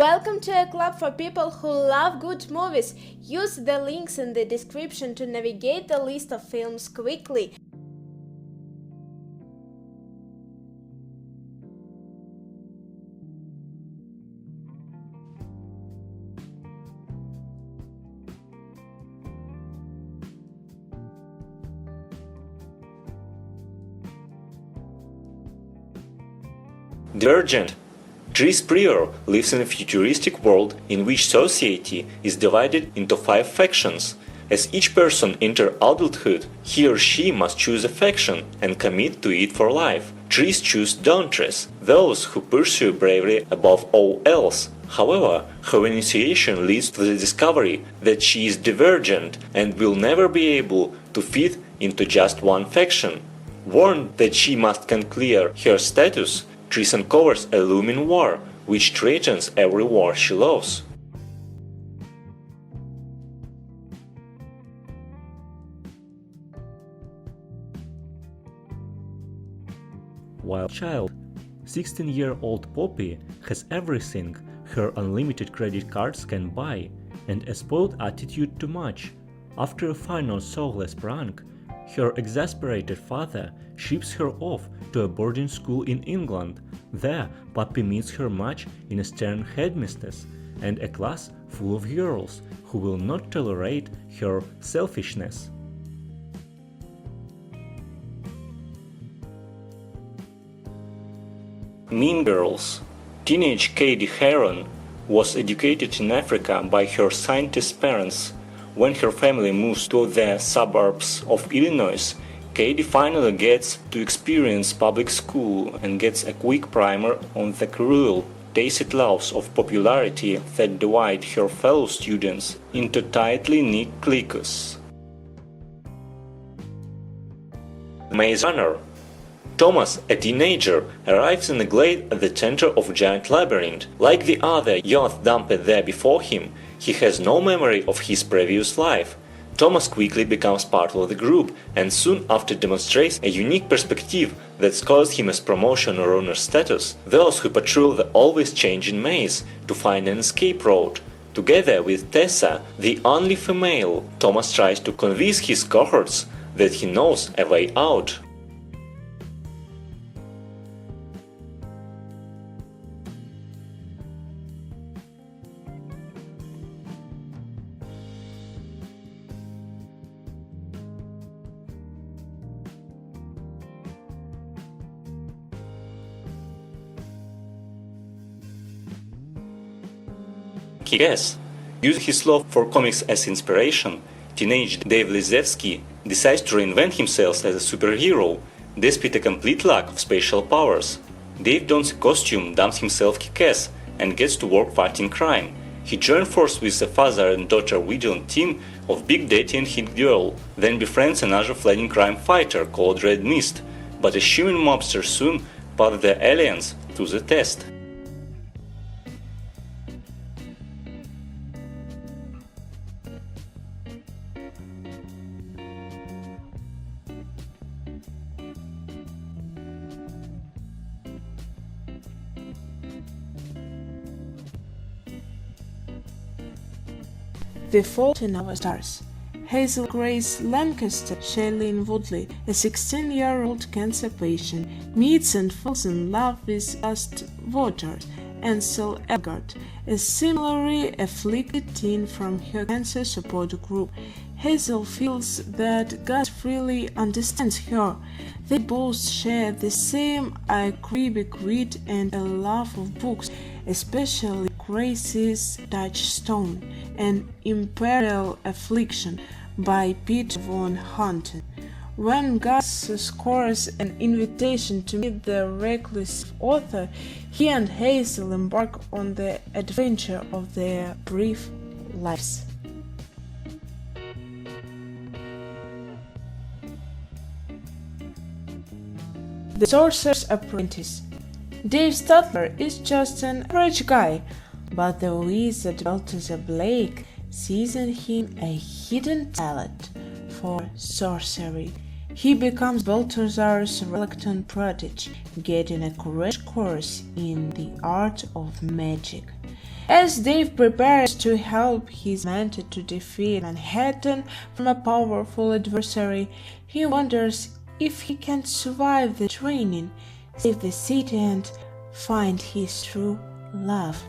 Welcome to a club for people who love good movies. Use the links in the description to navigate the list of films quickly. Divergent. Tris Prior lives in a futuristic world in which society is divided into 5 factions. As each person enters adulthood, he or she must choose a faction and commit to it for life. Tris choose Dauntress, those who pursue bravery above all else. However, her initiation leads to the discovery that she is divergent and will never be able to fit into just one faction. Warned that she must clear her status, Tris uncovers a looming war, which threatens every war she loves. While child, 16-year-old Poppy has everything her unlimited credit cards can buy, and a spoiled attitude to much. After a final soulless prank, her exasperated father ships her off to a boarding school in England. There, Poppy meets her match in a stern headmistress and a class full of girls who will not tolerate her selfishness. Mean Girls. Teenage Katie Heron was educated in Africa by her scientist parents. When her family moves to the suburbs of Illinois, Katie finally gets to experience public school and gets a quick primer on the cruel, tacit laws of popularity that divide her fellow students into tightly knit cliques. Maze Runner. Thomas, a teenager, arrives in a glade at the center of a giant labyrinth. Like the other youth dumped there before him, he has no memory of his previous life. Thomas quickly becomes part of the group and soon after demonstrates a unique perspective that scores him as promotion or honor status. Those who patrol the always changing maze to find an escape route. Together with Tessa, the only female, Thomas tries to convince his cohorts that he knows a way out. Kick-Ass. Using his love for comics as inspiration, teenage Dave Lizevsky decides to reinvent himself as a superhero, despite a complete lack of special powers. Dave dons a costume, dumps himself Kick-Ass, and gets to work fighting crime. He joins forces with the father and daughter vigilant team of Big Daddy and Hit Girl, then befriends another fleeing crime fighter called Red Mist, but a human mobster soon put the aliens to the test. The Fault in Our Stars. Hazel Grace Lancaster, Shailene Woodley, a 16-year-old cancer patient, meets and falls in love with Gust Waters, Ansel Elgort, a similarly afflicted teen from her cancer support group. Hazel feels that Gus really understands her. They both share the same acerbic wit and a love of books, especially Grace's Touchstone, an Imperial Affliction by Peter von Houten. When Gus scores an invitation to meet the recluse author, he and Hazel embark on the adventure of their brief lives. The Sorcerer's Apprentice. Dave Stutler is just an average guy, but the wizard Balthazar Blake sees in him a hidden talent for sorcery. He becomes Balthazar's reluctant protege, getting a crash course in the art of magic. As Dave prepares to help his mentor to defeat Manhattan from a powerful adversary, he wonders if he can survive the training, save the city, and find his true love.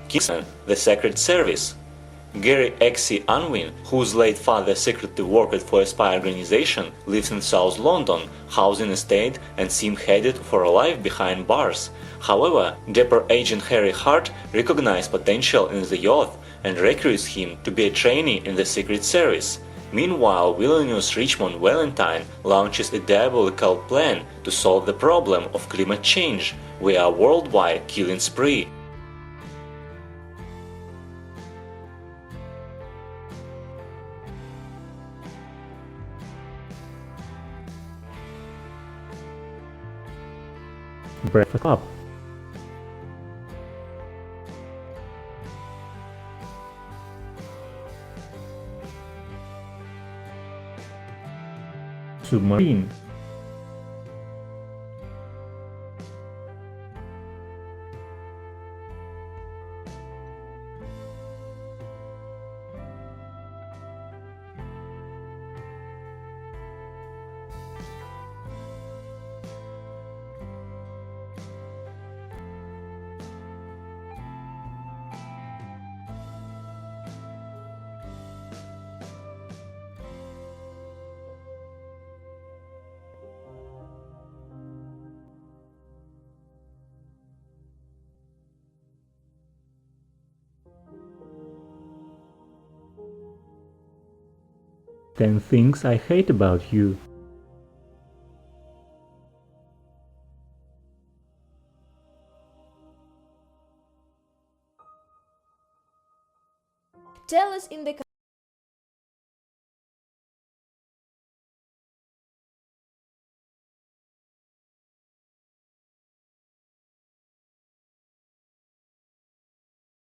Kingsman, the Secret Service. Gary X.C. Unwin, whose late father secretly worked for a spy organization, lives in South London, housing estate and seems headed for a life behind bars. However, dapper agent Harry Hart recognizes potential in the youth and recruits him to be a trainee in the Secret Service. Meanwhile, villainous Richmond Valentine launches a diabolical plan to solve the problem of climate change via a worldwide killing spree. Breakfast Club. Submarine. Ten Things I Hate About You. Tell us in the